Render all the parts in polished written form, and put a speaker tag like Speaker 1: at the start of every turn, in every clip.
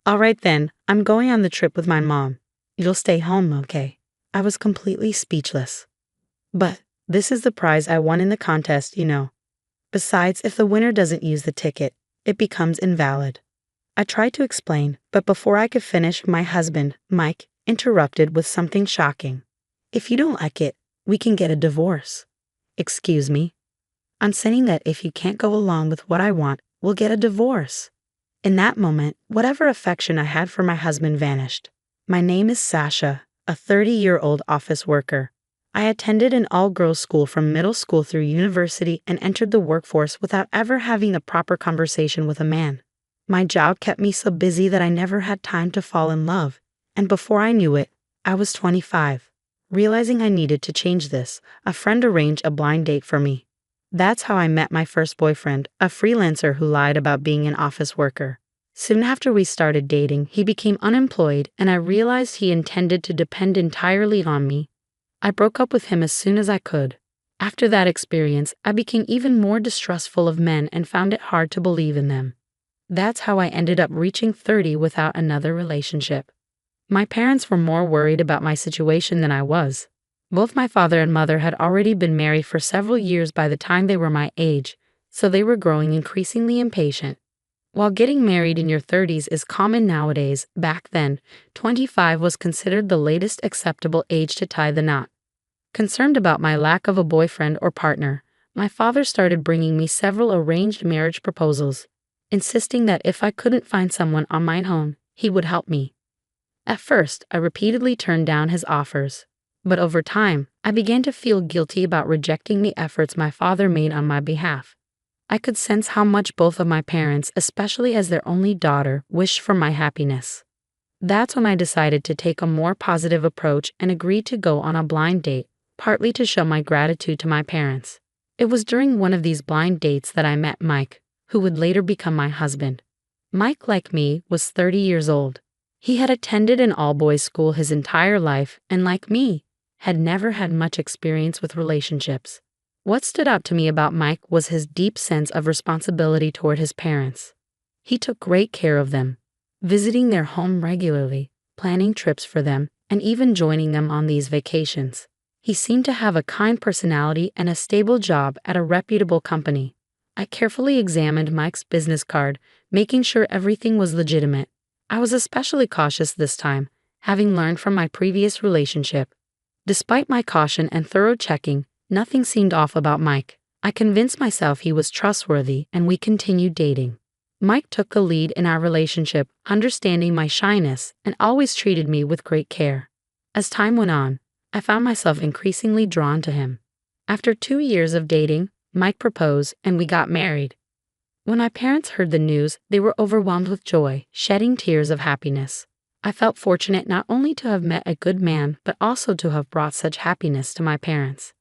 Speaker 1: All right then, I'm going on the trip with my mom. You'll stay home, okay? I was completely speechless. But this is the prize I won in the contest. Besides, if the winner doesn't use the ticket, it becomes invalid. I tried to explain, but before I could finish, my husband, Mike, interrupted with something shocking. If you don't like it, we can get a divorce. Excuse me? I'm saying that if you can't go along with what I want, we'll get a divorce. In that moment, whatever affection I had for my husband vanished. My name is Sasha, a 30-year-old office worker. I attended an all-girls school from middle school through university and entered the workforce without ever having a proper conversation with a man. My job kept me so busy that I never had time to fall in love, and before I knew it, I was 25. Realizing I needed to change this, a friend arranged a blind date for me. That's how I met my first boyfriend, a freelancer who lied about being an office worker. Soon after we started dating, he became unemployed, and I realized he intended to depend entirely on me. I broke up with him as soon as I could. After that experience, I became even more distrustful of men and found it hard to believe in them. That's how I ended up reaching 30 without another relationship. My parents were more worried about my situation than I was. Both my father and mother had already been married for several years by the time they were my age, so they were growing increasingly impatient. While getting married in your 30s is common nowadays, back then, 25 was considered the latest acceptable age to tie the knot. Concerned about my lack of a boyfriend or partner, my father started bringing me several arranged marriage proposals, insisting that if I couldn't find someone on my own, he would help me. At first, I repeatedly turned down his offers, but over time, I began to feel guilty about rejecting the efforts my father made on my behalf. I could sense how much both of my parents, especially as their only daughter, wished for my happiness. That's when I decided to take a more positive approach and agreed to go on a blind date, partly to show my gratitude to my parents. It was during one of these blind dates that I met Mike, who would later become my husband. Mike, like me, was 30 years old. He had attended an all-boys school his entire life and, like me, had never had much experience with relationships. What stood out to me about Mike was his deep sense of responsibility toward his parents. He took great care of them, visiting their home regularly, planning trips for them, and even joining them on these vacations. He seemed to have a kind personality and a stable job at a reputable company. I carefully examined Mike's business card, making sure everything was legitimate. I was especially cautious this time, having learned from my previous relationship. Despite my caution and thorough checking, nothing seemed off about Mike. I convinced myself he was trustworthy, and we continued dating. Mike took the lead in our relationship, understanding my shyness, and always treated me with great care. As time went on, I found myself increasingly drawn to him. After 2 years of dating, Mike proposed, and we got married. When my parents heard the news, they were overwhelmed with joy, shedding tears of happiness. I felt fortunate not only to have met a good man, but also to have brought such happiness to my parents.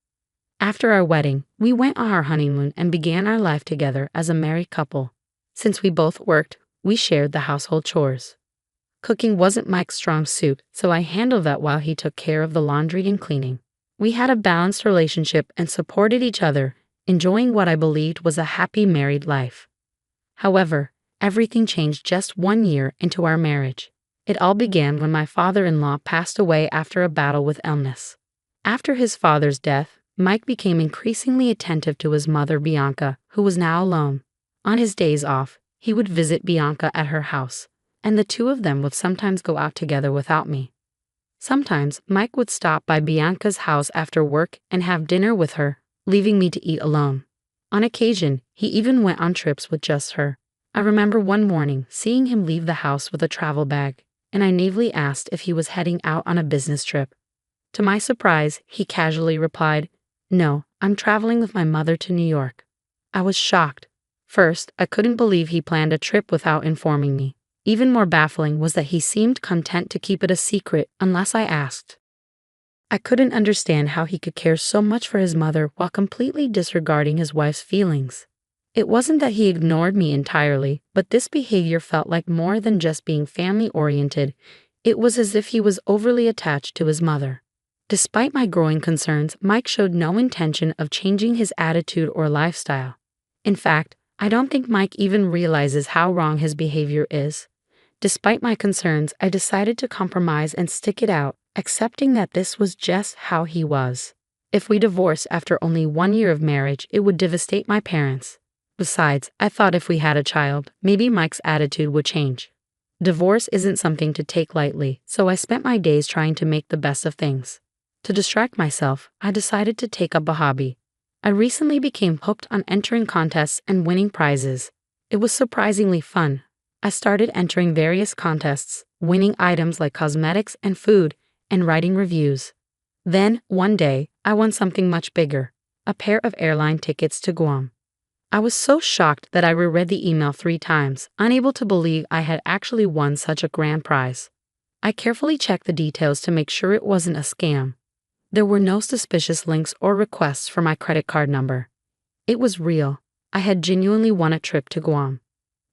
Speaker 1: After our wedding, we went on our honeymoon and began our life together as a married couple. Since we both worked, we shared the household chores. Cooking wasn't Mike's strong suit, so I handled that while he took care of the laundry and cleaning. We had a balanced relationship and supported each other, enjoying what I believed was a happy married life. However, everything changed just 1 year into our marriage. It all began when my father-in-law passed away after a battle with illness. After his father's death, Mike became increasingly attentive to his mother, Bianca, who was now alone. On his days off, he would visit Bianca at her house, and the two of them would sometimes go out together without me. Sometimes, Mike would stop by Bianca's house after work and have dinner with her, leaving me to eat alone. On occasion, he even went on trips with just her. I remember one morning seeing him leave the house with a travel bag, and I naively asked if he was heading out on a business trip. To my surprise, he casually replied, "No, I'm traveling with my mother to New York." I was shocked. First, I couldn't believe he planned a trip without informing me. Even more baffling was that he seemed content to keep it a secret unless I asked. I couldn't understand how he could care so much for his mother while completely disregarding his wife's feelings. It wasn't that he ignored me entirely, but this behavior felt like more than just being family-oriented. It was as if he was overly attached to his mother. Despite my growing concerns, Mike showed no intention of changing his attitude or lifestyle. In fact, I don't think Mike even realizes how wrong his behavior is. Despite my concerns, I decided to compromise and stick it out, accepting that this was just how he was. If we divorced after only 1 year of marriage, it would devastate my parents. Besides, I thought if we had a child, maybe Mike's attitude would change. Divorce isn't something to take lightly, so I spent my days trying to make the best of things. To distract myself, I decided to take up a hobby. I recently became hooked on entering contests and winning prizes. It was surprisingly fun. I started entering various contests, winning items like cosmetics and food, and writing reviews. Then, one day, I won something much bigger, a pair of airline tickets to Guam. I was so shocked that I reread the email 3 times, unable to believe I had actually won such a grand prize. I carefully checked the details to make sure it wasn't a scam. There were no suspicious links or requests for my credit card number. It was real. I had genuinely won a trip to Guam.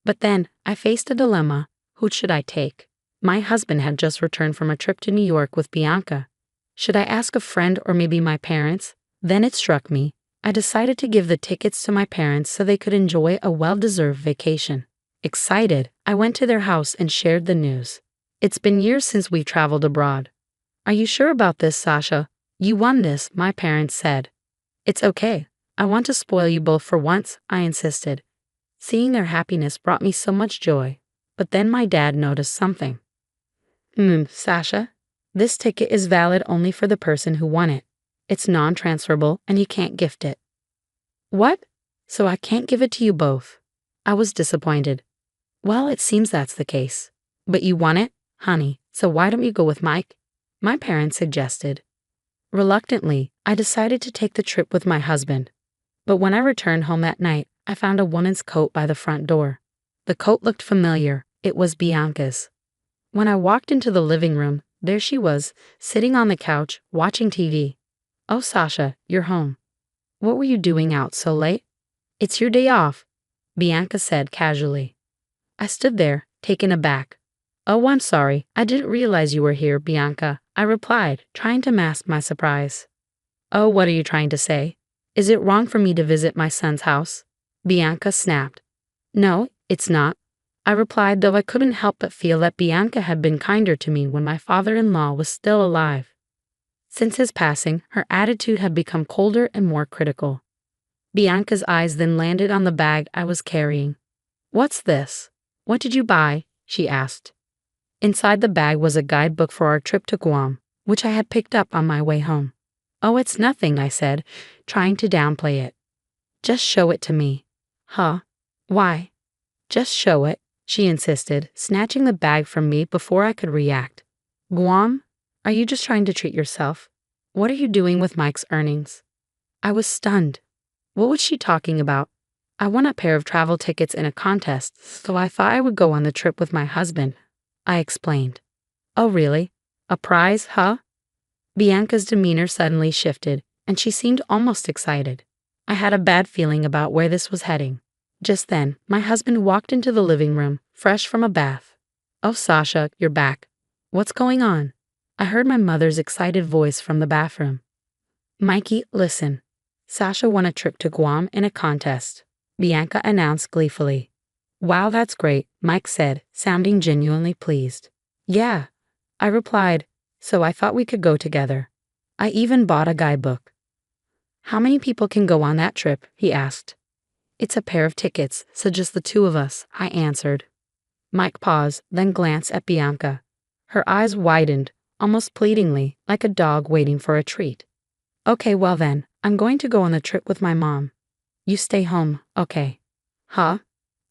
Speaker 1: But then, I faced a dilemma. Who should I take? My husband had just returned from a trip to New York with Bianca. Should I ask a friend or maybe my parents? Then it struck me. I decided to give the tickets to my parents so they could enjoy a well-deserved vacation. Excited, I went to their house and shared the news. It's been years since we've traveled abroad. Are you sure about this, Sasha? You won this, my parents said. It's okay. I want to spoil you both for once, I insisted. Seeing their happiness brought me so much joy. But then my dad noticed something. Sasha, this ticket is valid only for the person who won it. It's non-transferable and you can't gift it. What? So I can't give it to you both? I was disappointed. Well, it seems that's the case. But you won it, honey, so why don't you go with Mike? My parents suggested. Reluctantly, I decided to take the trip with my husband. But when I returned home that night, I found a woman's coat by the front door. The coat looked familiar. It was Bianca's. When I walked into the living room, there she was, sitting on the couch, watching TV. Oh, Sasha, you're home. What were you doing out so late? It's your day off, Bianca said casually. I stood there, taken aback. Oh, I'm sorry. I didn't realize you were here, Bianca, I replied, trying to mask my surprise. Oh, what are you trying to say? Is it wrong for me to visit my son's house? Bianca snapped. No, it's not, I replied, though I couldn't help but feel that Bianca had been kinder to me when my father-in-law was still alive. Since his passing, her attitude had become colder and more critical. Bianca's eyes then landed on the bag I was carrying. What's this? What did you buy? She asked. Inside the bag was a guidebook for our trip to Guam, which I had picked up on my way home. Oh, it's nothing, I said, trying to downplay it. Just show it to me. Huh? Why? Just show it, she insisted, snatching the bag from me before I could react. Guam? Are you just trying to treat yourself? What are you doing with Mike's earnings? I was stunned. What was she talking about? I won a pair of travel tickets in a contest, so I thought I would go on the trip with my husband, I explained. Oh, really? A prize, huh? Bianca's demeanor suddenly shifted, and she seemed almost excited. I had a bad feeling about where this was heading. Just then, my husband walked into the living room, fresh from a bath. Oh, Sasha, you're back. What's going on? I heard my mother's excited voice from the bathroom. Mikey, listen. Sasha won a trip to Guam in a contest, Bianca announced gleefully. Wow, that's great, Mike said, sounding genuinely pleased. Yeah, I replied, so I thought we could go together. I even bought a guidebook. How many people can go on that trip? He asked. It's a pair of tickets, so just the 2 of us, I answered. Mike paused, then glanced at Bianca. Her eyes widened, almost pleadingly, like a dog waiting for a treat. Okay, well then, I'm going to go on the trip with my mom. You stay home, okay? Huh?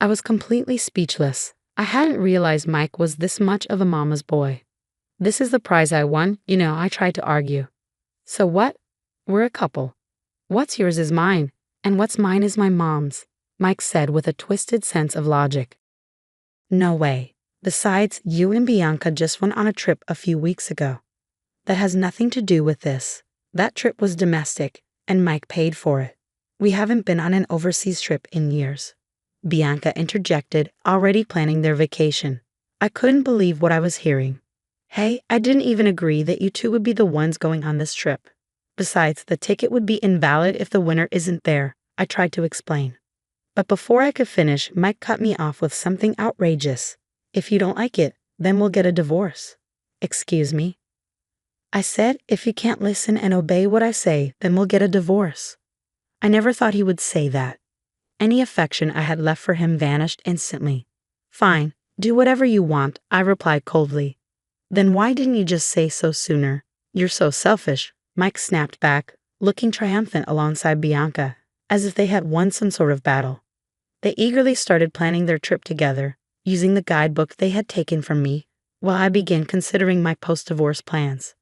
Speaker 1: I was completely speechless. I hadn't realized Mike was this much of a mama's boy. This is the prize I won, I tried to argue. So what? We're a couple. What's yours is mine, and what's mine is my mom's, Mike said with a twisted sense of logic. No way. Besides, you and Bianca just went on a trip a few weeks ago. That has nothing to do with this. That trip was domestic, and Mike paid for it. We haven't been on an overseas trip in years. Bianca interjected, already planning their vacation. I couldn't believe what I was hearing. Hey, I didn't even agree that you two would be the ones going on this trip. Besides, the ticket would be invalid if the winner isn't there, I tried to explain. But before I could finish, Mike cut me off with something outrageous. If you don't like it, then we'll get a divorce. Excuse me? I said, if you can't listen and obey what I say, then we'll get a divorce. I never thought he would say that. Any affection I had left for him vanished instantly. Fine, do whatever you want, I replied coldly. Then why didn't you just say so sooner? You're so selfish, Mike snapped back, looking triumphant alongside Bianca, as if they had won some sort of battle. They eagerly started planning their trip together, using the guidebook they had taken from me, while I began considering my post-divorce plans.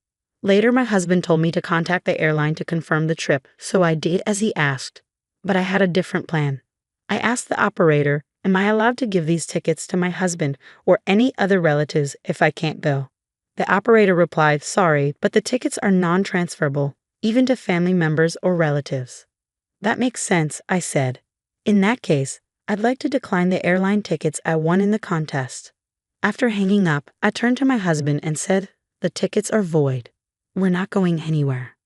Speaker 1: Later, my husband told me to contact the airline to confirm the trip, so I did as he asked. But I had a different plan. I asked the operator, am I allowed to give these tickets to my husband or any other relatives if I can't go? The operator replied, sorry, but the tickets are non-transferable, even to family members or relatives. That makes sense, I said. In that case, I'd like to decline the airline tickets I won in the contest. After hanging up, I turned to my husband and said, the tickets are void. We're not going anywhere.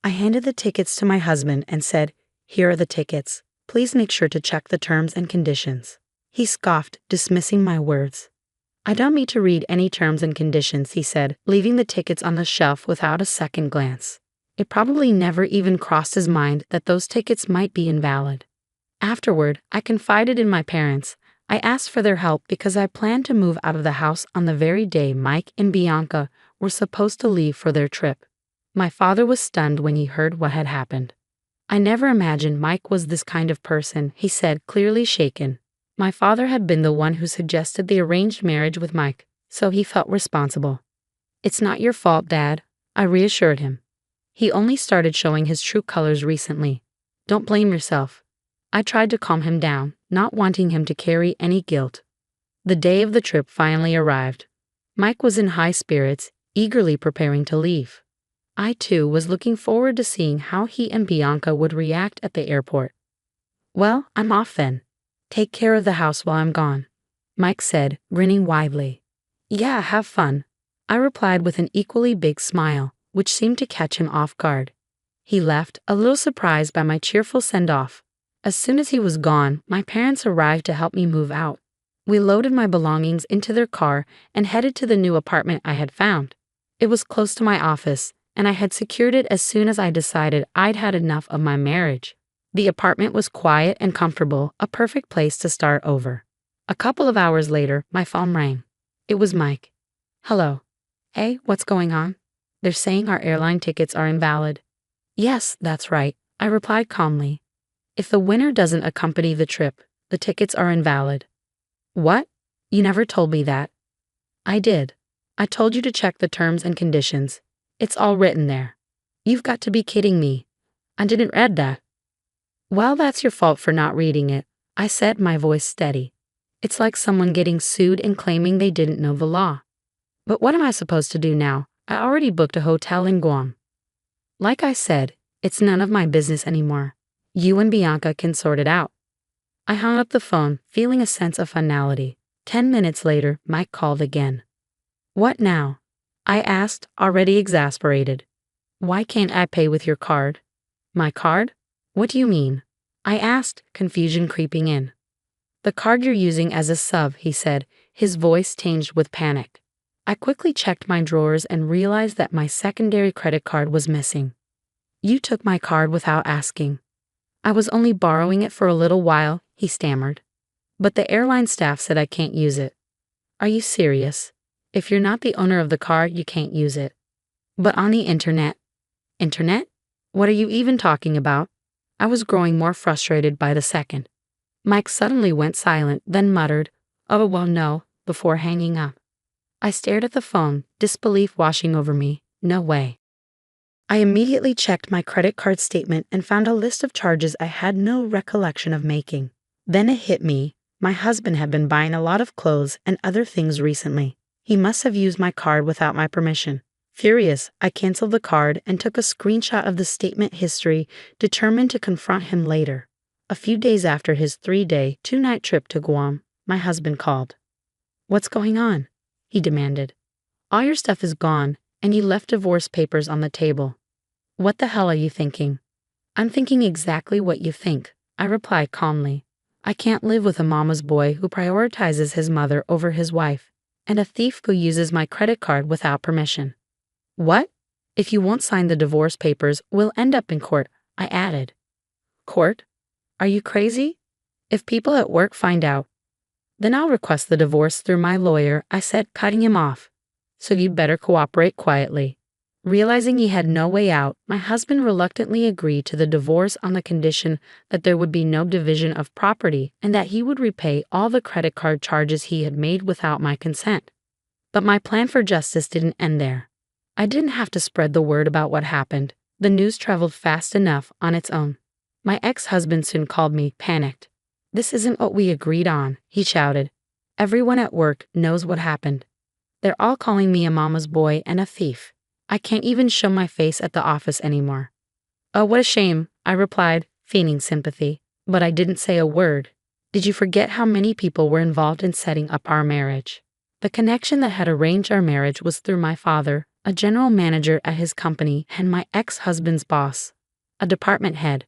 Speaker 1: I handed the tickets to my husband and said, here are the tickets. Please make sure to check the terms and conditions. He scoffed, dismissing my words. I don't need to read any terms and conditions, he said, leaving the tickets on the shelf without a second glance. It probably never even crossed his mind that those tickets might be invalid. Afterward, I confided in my parents. I asked for their help because I planned to move out of the house on the very day Mike and Bianca were supposed to leave for their trip. My father was stunned when he heard what had happened. I never imagined Mike was this kind of person, he said, clearly shaken. My father had been the one who suggested the arranged marriage with Mike, so he felt responsible. It's not your fault, Dad, I reassured him. He only started showing his true colors recently. Don't blame yourself. I tried to calm him down, not wanting him to carry any guilt. The day of the trip finally arrived. Mike was in high spirits, eagerly preparing to leave. I, too, was looking forward to seeing how he and Bianca would react at the airport. Well, I'm off then. Take care of the house while I'm gone, Mike said, grinning widely. Yeah, have fun, I replied with an equally big smile, which seemed to catch him off guard. He left, a little surprised by my cheerful send-off. As soon as he was gone, my parents arrived to help me move out. We loaded my belongings into their car and headed to the new apartment I had found. It was close to my office, and I had secured it as soon as I decided I'd had enough of my marriage. The apartment was quiet and comfortable, a perfect place to start over. A couple of hours later, my phone rang. It was Mike. Hello. Hey, what's going on? They're saying our airline tickets are invalid. Yes, that's right, I replied calmly. If the winner doesn't accompany the trip, the tickets are invalid. What? You never told me that. I did. I told you to check the terms and conditions. It's all written there. You've got to be kidding me. I didn't read that. Well, that's your fault for not reading it, I said, my voice steady. It's like someone getting sued and claiming they didn't know the law. But what am I supposed to do now? I already booked a hotel in Guam. Like I said, it's none of my business anymore. You and Bianca can sort it out. I hung up the phone, feeling a sense of finality. 10 minutes later, Mike called again. What now? I asked, already exasperated. Why can't I pay with your card? My card? What do you mean? I asked, confusion creeping in. The card you're using as a sub, he said, his voice tinged with panic. I quickly checked my drawers and realized that my secondary credit card was missing. You took my card without asking. I was only borrowing it for a little while, he stammered. But the airline staff said I can't use it. Are you serious? If you're not the owner of the card, you can't use it. But on the internet. Internet? What are you even talking about? I was growing more frustrated by the second. Mike suddenly went silent, then muttered, oh, well, no, before hanging up. I stared at the phone, disbelief washing over me. No way. I immediately checked my credit card statement and found a list of charges I had no recollection of making. Then it hit me. My husband had been buying a lot of clothes and other things recently. He must have used my card without my permission. Furious, I canceled the card and took a screenshot of the statement history, determined to confront him later. A few days after his 3-day, 2-night trip to Guam, my husband called. What's going on? He demanded. All your stuff is gone, and you left divorce papers on the table. What the hell are you thinking? I'm thinking exactly what you think, I replied calmly. I can't live with a mama's boy who prioritizes his mother over his wife. and a thief who uses my credit card without permission. What? If you won't sign the divorce papers, we'll end up in court, I added. Court? Are you crazy? If people at work find out, then I'll request the divorce through my lawyer, I said, cutting him off. So you'd better cooperate quietly. Realizing he had no way out, my husband reluctantly agreed to the divorce on the condition that there would be no division of property and that he would repay all the credit card charges he had made without my consent. But my plan for justice didn't end there. I didn't have to spread the word about what happened. The news traveled fast enough on its own. My ex-husband soon called me, panicked. This isn't what we agreed on, he shouted. Everyone at work knows what happened. They're all calling me a mama's boy and a thief. I can't even show my face at the office anymore. Oh, what a shame, I replied, feigning sympathy. But I didn't say a word. Did you forget how many people were involved in setting up our marriage? The connection that had arranged our marriage was through my father, a general manager at his company, and my ex-husband's boss, a department head.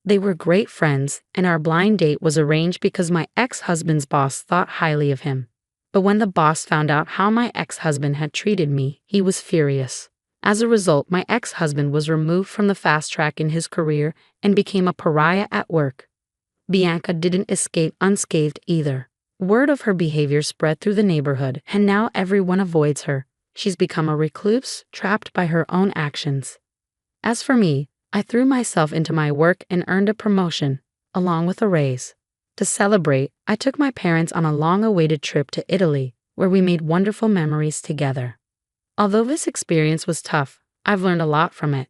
Speaker 1: They were great friends, and our blind date was arranged because my ex-husband's boss thought highly of him. But when the boss found out how my ex-husband had treated me, he was furious. As a result, my ex-husband was removed from the fast track in his career and became a pariah at work. Bianca didn't escape unscathed either. Word of her behavior spread through the neighborhood, and now everyone avoids her. She's become a recluse, trapped by her own actions. As for me, I threw myself into my work and earned a promotion, along with a raise. To celebrate, I took my parents on a long-awaited trip to Italy, where we made wonderful memories together. Although this experience was tough, I've learned a lot from it.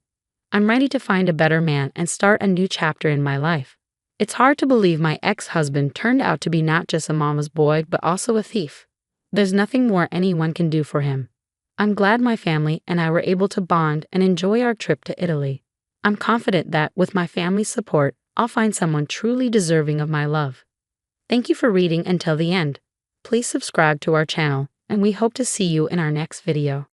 Speaker 1: I'm ready to find a better man and start a new chapter in my life. It's hard to believe my ex-husband turned out to be not just a mama's boy, but also a thief. There's nothing more anyone can do for him. I'm glad my family and I were able to bond and enjoy our trip to Italy. I'm confident that, with my family's support, I'll find someone truly deserving of my love. Thank you for reading until the end. Please subscribe to our channel, and we hope to see you in our next video.